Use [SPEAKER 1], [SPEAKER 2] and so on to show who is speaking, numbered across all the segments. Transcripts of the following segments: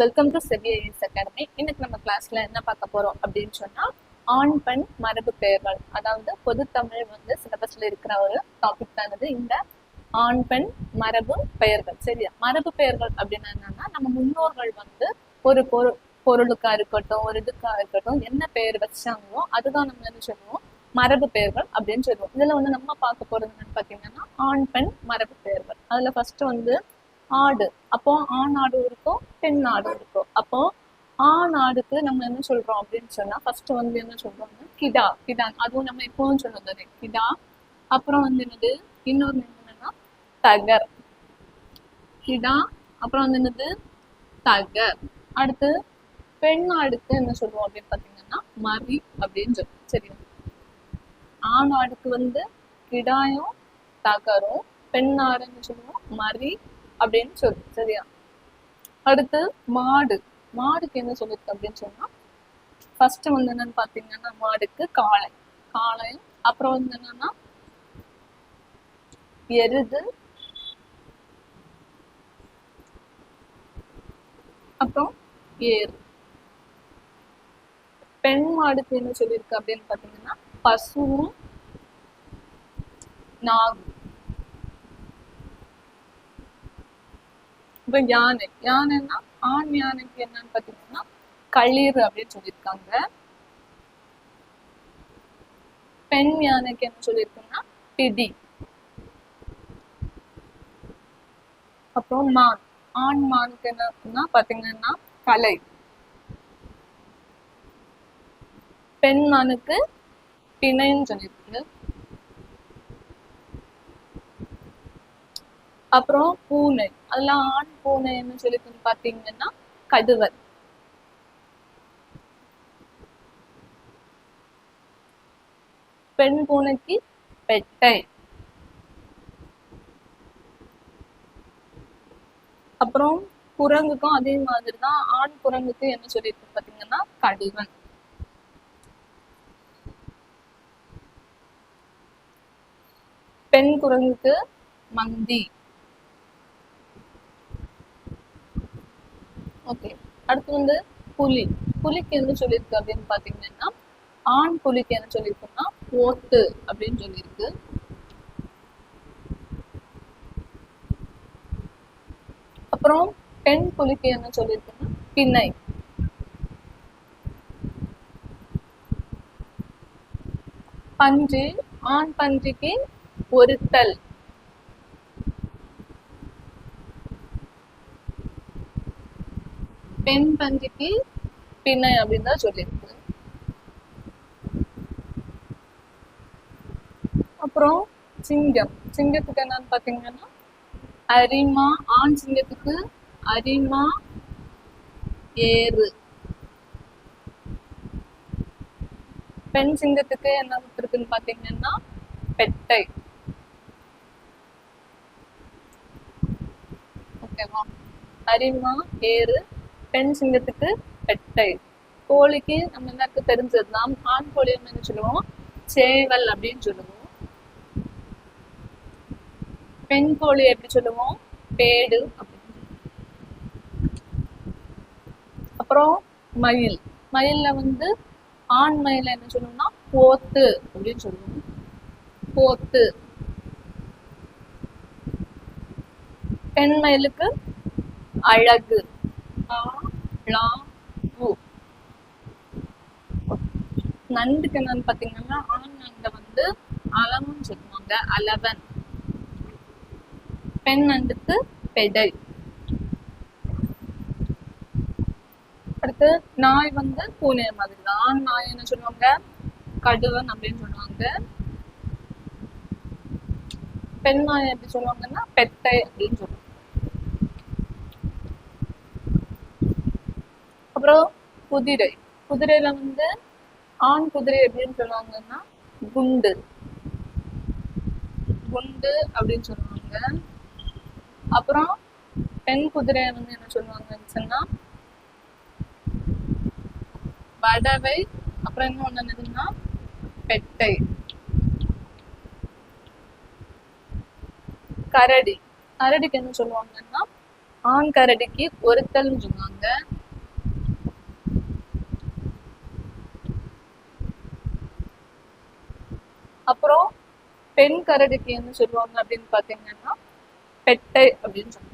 [SPEAKER 1] Welcome to SEBI IAS academy. இன்னைக்கு நம்ம கிளாஸ்ல என்ன பார்க்க போறோம் அப்படின்னு சொன்னா ஆண் பெண் மரபு பெயர்கள், அதாவது பொது தமிழ் சிலபஸ்ல இருக்கிற ஒரு டாபிக் தான் இந்த ஆண் பெண் மரபு பெயர்கள். சரியா? மரபு பெயர்கள் அப்படின்னா என்னன்னா, நம்ம முன்னோர்கள் ஒரு பொருளுக்கா இருக்கட்டும், ஒரு இதுக்கா இருக்கட்டும், என்ன பெயர் வச்சாங்களோ அதுதான் நம்ம என்ன சொல்லுவோம், மரபு பெயர்கள் அப்படின்னு சொல்லுவோம். இதுல நம்ம பார்க்க போறது என்னன்னு பாத்தீங்கன்னா ஆண் பெண் மரபு பெயர்கள். அதுல ஃபர்ஸ்ட் ஆடு. அப்போ ஆண் ஆடு இருக்கும், பெண் ஆடு இருக்கும். அப்போ ஆண் ஆடுக்கு நம்ம என்ன சொல்றோம் அப்படின்னு சொன்னா ஃபர்ஸ்ட் என்ன சொல்றோம்னா கிடா. கிடா அதுவும் நம்ம எப்பவும் சொல்லுறது கிடா. அப்புறம் என்னது, இன்னொரு என்னன்னா தகர். கிடா அப்புறம் என்னது தகர். அடுத்து பெண் ஆடுக்கு என்ன சொல்லுவோம் அப்படின்னு பாத்தீங்கன்னா மரி அப்படின்னு சொல்லுவோம். சரியா? ஆண் ஆடுக்கு கிடாயும் தகரும், பெண் ஆடுன்னு சொல்லுவோம் மரி அப்படின்னு சொல்லுவோம். சரியா? அடுத்து மாடு. மாடுக்கு என்ன சொல்லிருக்கு அப்படின்னு சொன்னா ஃபர்ஸ்ட் என்னன்னு பாத்தீங்கன்னா மாடுக்கு காளை. காளையும் அப்புறம் என்னன்னா எருது, அப்புறம் ஏறு. பெண் மாடுக்கு என்ன சொல்லியிருக்கு அப்படின்னு பாத்தீங்கன்னா பசுவும் நாகும். இப்ப யானை. யானைன்னா ஆண் யானைக்கு என்னன்னு பாத்தீங்கன்னா களிர் அப்படின்னு சொல்லியிருக்காங்க. பெண் யானைக்கு என்ன சொல்லியிருக்குன்னா பிடி. அப்புறம் மான். ஆண் மானுக்கு என்ன பாத்தீங்கன்னா கலை. பெண் மானுக்கு பிணைன்னு சொல்லியிருக்கு. அப்புறம் பூனை. அதெல்லாம் ஆண் பூனை என்ன சொல்லிருக்கு பாத்தீங்கன்னா கடுவல். பெண் பூனைக்கு பெட்டை. அப்புறம் குரங்குக்கும் அதே மாதிரிதான். ஆண் குரங்குக்கு என்ன சொல்லியிருக்கு பாத்தீங்கன்னா கடுவன். பெண் குரங்குக்கு மந்தி. ஓகே. அடுத்து புலி. புலிக்கு என்ன சொல்லியிருக்கு அப்படின்னு பாத்தீங்கன்னா ஆண் புலிக்கு என்ன சொல்லியிருக்குன்னா ஓட்டு அப்படின்னு சொல்லியிருக்கு. அப்புறம் பெண் புலிக்கு என்ன சொல்லியிருக்குன்னா பிணை. பன்றி. ஆண் பன்றிக்கு ஒருத்தல். பெண் பன்றிக்கு பிணை அப்படின்னு தான் சொல்லியிருக்கு. அப்புறம் சிங்கம். சிங்கத்துக்கு என்னன்னு பாத்தீங்கன்னா அரிமா. ஆண் சிங்கத்துக்கு அரிமா ஏறு. பெண் சிங்கத்துக்கு என்ன இருக்குன்னு பாத்தீங்கன்னா பெட்டை. ஓகேவா? அரிமா ஏறு, பெண் சிங்கத்துக்கு பெட்டை. கோழிக்கு நம்ம எல்லாருக்கு தெரிஞ்சதுதான். ஆண் கோழி என்ன சொல்லுவோம் சேவல் அப்படின்னு சொல்லுவோம். பெண் கோழி எப்படி சொல்லுவோம் பேடு அப்படின்னு. அப்புறம் மயில். மயில்ல ஆண் மயில என்ன சொல்லுவோம்னா போத்து அப்படின்னு சொல்லுவோம். போத்து. பெண் மயிலுக்கு அழகு. நண்டுக்கு என்னன்னு பாத்தீங்கன்னா ஆண் நண்டை அளவன்னு சொல்லுவாங்க, அளவன். பெண் நண்டுக்கு பெடை. அடுத்து நாய் பூனை மாதிரி தான். ஆண் நாய் என்ன சொல்லுவாங்க கடுவன் அப்படின்னு சொல்லுவாங்க. பெண் நாய் எப்படி சொல்லுவாங்கன்னா பெட்டை அப்படின்னு சொல்லுவாங்க. அப்புறம் குதிரை. குதிரையில ஆண் குதிரை எப்படின்னு சொல்லுவாங்கன்னா குண்டு. குண்டு அப்படின்னு சொல்லுவாங்க. அப்புறம் பெண் குதிரைய என்ன சொல்லுவாங்கன்னு சொன்னா வடவை. அப்புறம் இன்னொன்னு என்னதுன்னா பெட்டை. கரடி. கரடிக்கு என்ன சொல்லுவாங்கன்னா ஆண் கரடிக்கு ஒருத்தல்னு சொல்லுவாங்க. அப்புறம் பெண் கரடிக்கு என்ன சொல்லுவாங்க அப்படின்னு பாத்தீங்கன்னா பெட்டை அப்படின்னு சொல்லுவாங்க.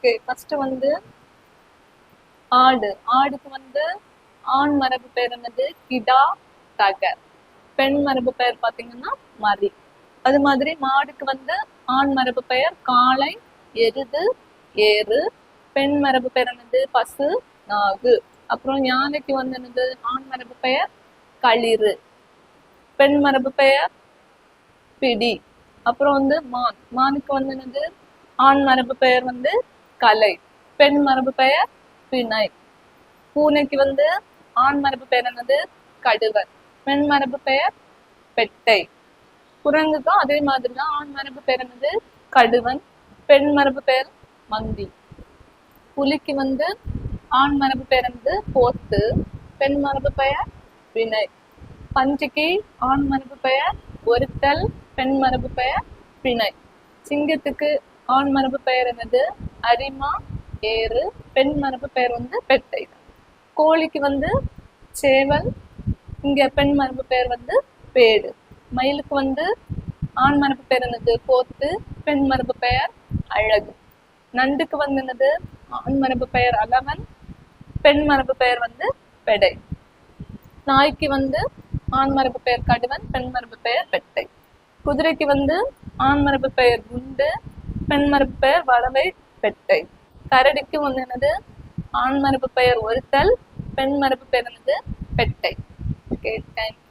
[SPEAKER 1] ஓகே, ஃபர்ஸ்ட் வந்து ஆடு. ஆடுக்கு வந்து ஆண் மரபு பெயர் என்னது? கிடா, தகர். பெண் மரபு பெயர் பாத்தீங்கன்னா மரி. அது மாதிரி மாடுக்கு வந்து ஆண் மரபு பெயர் காளை, எருது, ஏறு. பெண் மரபு பெயர் என்னது? பசு, நாகு. அப்புறம் யானைக்கு வந்து என்னது? ஆண் மரபு பெயர் களிறு. பெண் மரபு பெயர் பிடி. அப்புறம் வந்து மான். மானுக்கு வந்து என்னது? ஆண் மரபு பெயர் வந்து கலை. பெண் மரபு பெயர் பிணை. பூனைக்கு வந்து ஆண் மரபு பெயர் என்னது? கடுவன். பெண் மரபு பெயர் பெட்டை. குரங்குக்கும் அதே மாதிரிதான். ஆண் மரபு பெயர் என்னது? கடுவன். பெண் மரபு பெயர் மந்தி. புலிக்கு வந்து ஆண் மரபு பெயர் என்னது? போத்து. பெண் மரபு பெயர் வினை. பன்றிக்கு ஆண் மரபு பெயர் ஒருத்தல். பெண் மரபு பெயர் பிணை. சிங்கத்துக்கு ஆண் மரபு பெயர் என்னது? அரிமா, ஏறு. பெண் மரபு பெயர் வந்து பெட்டை. கோழிக்கு வந்து சேவல். இங்க பெண் மரபு பெயர் வந்து பேடு. மயிலுக்கு வந்து ஆண் மரபு பெயர் என்னது? போத்து. பெண் மரபு பெயர் அழகு. நண்டுக்கு வந்து என்னது? ஆண் மரபு பெயர் அலவன். பெண் மரபு பெயர் வந்து பெடை. நாய்க்கு வந்து ஆண் மரபு பெயர் கடுவன். பெண் மரபு பெயர் பெட்டை. குதிரைக்கு வந்து ஆண் மரபு பெயர் குண்டு. பெண் மரபு பெயர் வளவை, பெட்டை. கரடிக்கு வந்து என்னது? ஆண் மரபு பெயர் ஒருத்தல். பெண் மரபு பெயர் என்னது? பெட்டை. Okay, thank you.